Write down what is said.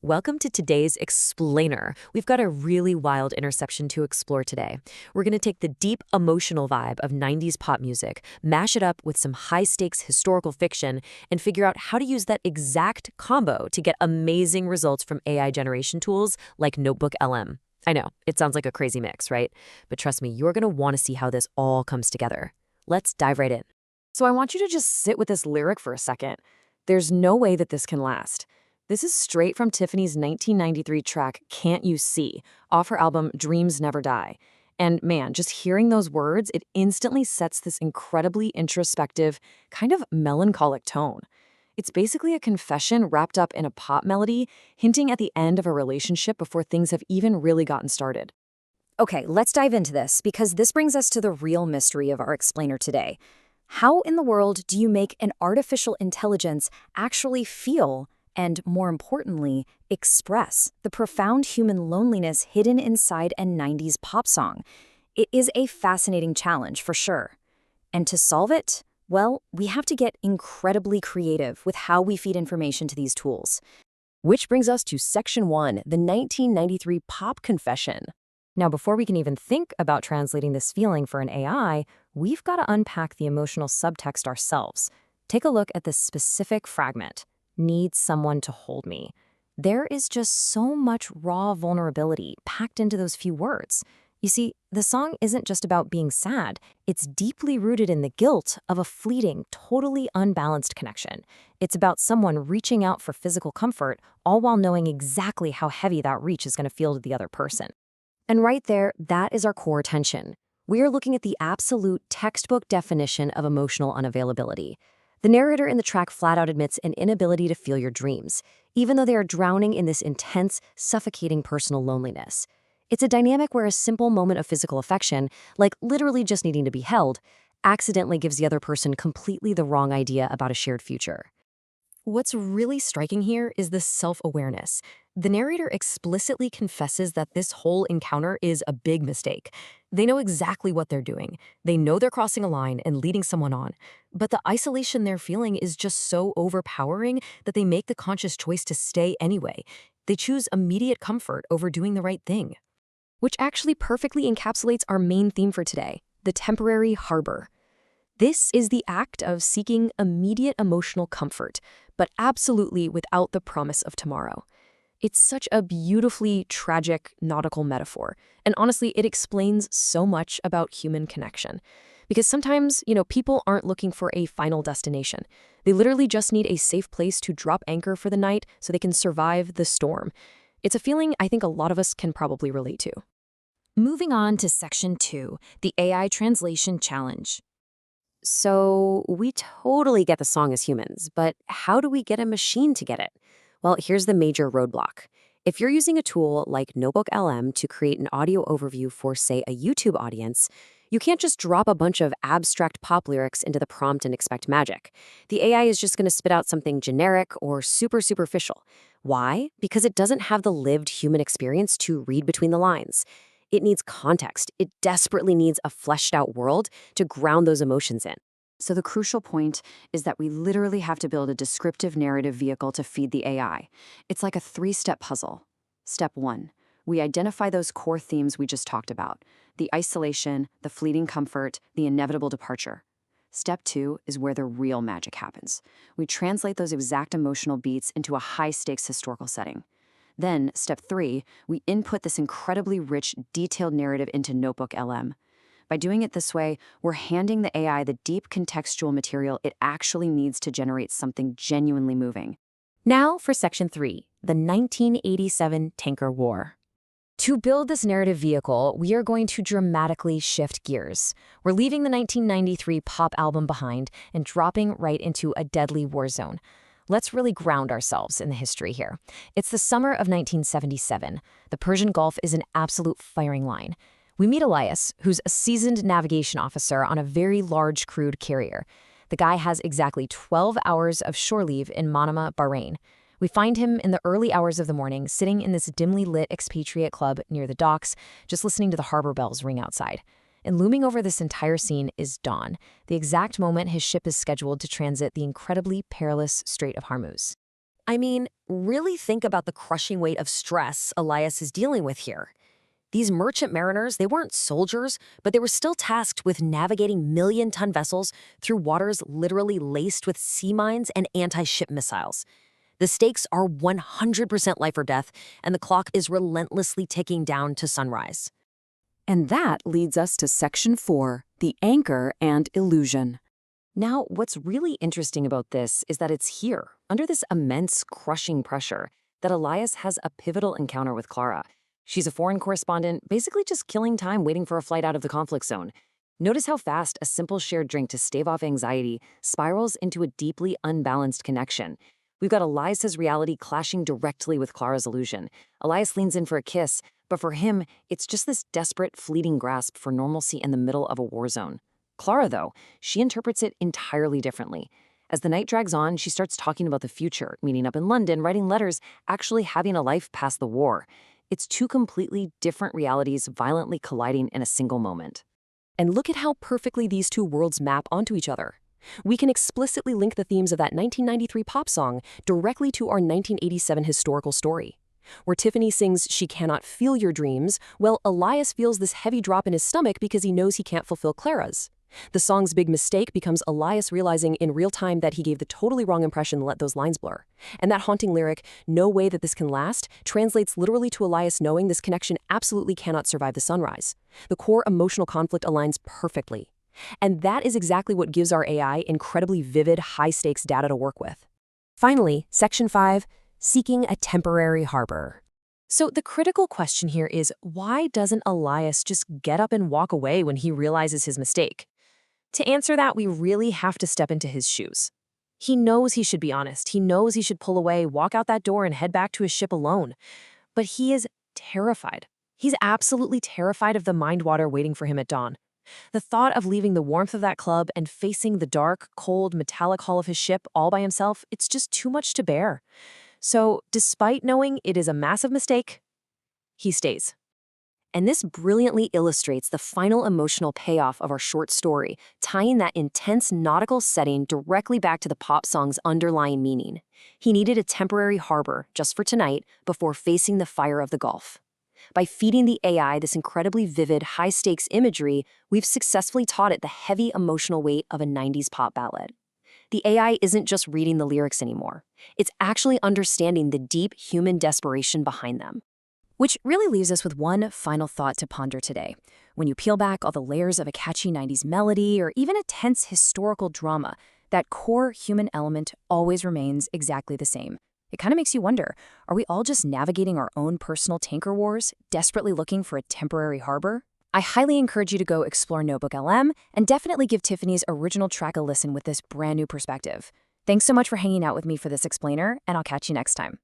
Welcome to today's Explainer. We've got a really wild intersection to explore today. We're going to take the deep emotional vibe of 90s pop music, mash it up with some high-stakes historical fiction, and figure out how to use that exact combo to get amazing results from AI generation tools like Notebook LM. I know, it sounds like a crazy mix, right? But trust me, you're going to want to see how this all comes together. Let's dive right in. So I want you to just sit with this lyric for a second. There's no way that this can last. This is straight from Tiffany's 1993 track, Can't You See, off her album Dreams Never Die. And man, just hearing those words, it instantly sets this incredibly introspective, kind of melancholic tone. It's basically a confession wrapped up in a pop melody, hinting at the end of a relationship before things have even really gotten started. Okay, let's dive into this because this brings us to the real mystery of our explainer today. How in the world do you make an artificial intelligence actually feel and, more importantly, express the profound human loneliness hidden inside a 90s pop song? It is a fascinating challenge for sure. And to solve it, well, we have to get incredibly creative with how we feed information to these tools. Which brings us to Section 1, the 1993 Pop Confession. Now, before we can even think about translating this feeling for an AI, we've got to unpack the emotional subtext ourselves. Take a look at this specific fragment. Need someone to hold me. There is just so much raw vulnerability packed into those few words. You see, the song isn't just about being sad. It's deeply rooted in the guilt of a fleeting, totally unbalanced connection. It's about someone reaching out for physical comfort, all while knowing exactly how heavy that reach is going to feel to the other person. And right there, that is our core tension. We are looking at the absolute textbook definition of emotional unavailability. The narrator in the track flat out admits an inability to feel your dreams, even though they are drowning in this intense, suffocating personal loneliness. It's a dynamic where a simple moment of physical affection, like literally just needing to be held, accidentally gives the other person completely the wrong idea about a shared future. What's really striking here is the self-awareness. The narrator explicitly confesses that this whole encounter is a big mistake. They know exactly what they're doing. They know they're crossing a line and leading someone on. But the isolation they're feeling is just so overpowering that they make the conscious choice to stay anyway. They choose immediate comfort over doing the right thing. Which actually perfectly encapsulates our main theme for today, the temporary harbor. This is the act of seeking immediate emotional comfort, but absolutely without the promise of tomorrow. It's such a beautifully tragic nautical metaphor, and honestly, it explains so much about human connection. Because sometimes, people aren't looking for a final destination. They literally just need a safe place to drop anchor for the night so they can survive the storm. It's a feeling I think a lot of us can probably relate to. Moving on to Section 2, the AI Translation Challenge. So we totally get the song as humans, but how do we get a machine to get it? Well, here's the major roadblock. If you're using a tool like Notebook LM to create an audio overview for, say, a YouTube audience, you can't just drop a bunch of abstract pop lyrics into the prompt and expect magic. The AI is just going to spit out something generic or super superficial. Why? Because it doesn't have the lived human experience to read between the lines. It needs context. It desperately needs a fleshed out world to ground those emotions in. So the crucial point is that we literally have to build a descriptive narrative vehicle to feed the AI. It's like a three-step puzzle. Step 1, we identify those core themes we just talked about: the isolation, the fleeting comfort, the inevitable departure. Step 2 is where the real magic happens. We translate those exact emotional beats into a high-stakes historical setting. Then, step 3, we input this incredibly rich, detailed narrative into Notebook LM. By doing it this way, we're handing the AI the deep contextual material it actually needs to generate something genuinely moving. Now for Section 3, the 1987 Tanker War. To build this narrative vehicle, we are going to dramatically shift gears. We're leaving the 1993 pop album behind and dropping right into a deadly war zone. Let's really ground ourselves in the history here. It's the summer of 1977. The Persian Gulf is an absolute firing line. We meet Elias, who's a seasoned navigation officer on a very large crude carrier. The guy has exactly 12 hours of shore leave in Manama, Bahrain. We find him in the early hours of the morning, sitting in this dimly lit expatriate club near the docks, just listening to the harbor bells ring outside. And looming over this entire scene is dawn, the exact moment his ship is scheduled to transit the incredibly perilous Strait of Hormuz. I mean, really think about the crushing weight of stress Elias is dealing with here. These merchant mariners, they weren't soldiers, but they were still tasked with navigating million-ton vessels through waters literally laced with sea mines and anti-ship missiles. The stakes are 100% life or death, and the clock is relentlessly ticking down to sunrise. And that leads us to Section 4, the anchor and illusion. Now, what's really interesting about this is that it's here, under this immense crushing pressure, that Elias has a pivotal encounter with Clara. She's a foreign correspondent, basically just killing time waiting for a flight out of the conflict zone. Notice how fast a simple shared drink to stave off anxiety spirals into a deeply unbalanced connection. We've got Elias's reality clashing directly with Clara's illusion. Elias leans in for a kiss, but for him, it's just this desperate, fleeting grasp for normalcy in the middle of a war zone. Clara, though, she interprets it entirely differently. As the night drags on, she starts talking about the future, meeting up in London, writing letters, actually having a life past the war. It's two completely different realities violently colliding in a single moment. And look at how perfectly these two worlds map onto each other. We can explicitly link the themes of that 1993 pop song directly to our 1987 historical story. Where Tiffany sings "She Cannot Feel Your Dreams," well, Elias feels this heavy drop in his stomach because he knows he can't fulfill Clara's. The song's big mistake becomes Elias realizing in real time that he gave the totally wrong impression and let those lines blur. And that haunting lyric, "No way that this can last," translates literally to Elias knowing this connection absolutely cannot survive the sunrise. The core emotional conflict aligns perfectly. And that is exactly what gives our AI incredibly vivid, high-stakes data to work with. Finally, Section 5, seeking a temporary harbor. So the critical question here is, why doesn't Elias just get up and walk away when he realizes his mistake? To answer that, we really have to step into his shoes. He knows he should be honest. He knows he should pull away, walk out that door, and head back to his ship alone. But he is terrified. He's absolutely terrified of the mind water waiting for him at dawn. The thought of leaving the warmth of that club and facing the dark, cold, metallic hull of his ship all by himself, it's just too much to bear. So, despite knowing it is a massive mistake, he stays. And this brilliantly illustrates the final emotional payoff of our short story, tying that intense nautical setting directly back to the pop song's underlying meaning. He needed a temporary harbor, just for tonight, before facing the fire of the Gulf. By feeding the AI this incredibly vivid, high-stakes imagery, we've successfully taught it the heavy emotional weight of a 90s pop ballad. The AI isn't just reading the lyrics anymore. It's actually understanding the deep human desperation behind them. Which really leaves us with one final thought to ponder today. When you peel back all the layers of a catchy 90s melody or even a tense historical drama, that core human element always remains exactly the same. It kind of makes you wonder, are we all just navigating our own personal tanker wars, desperately looking for a temporary harbor? I highly encourage you to go explore Notebook LM and definitely give Tiffany's original track a listen with this brand new perspective. Thanks so much for hanging out with me for this explainer, and I'll catch you next time.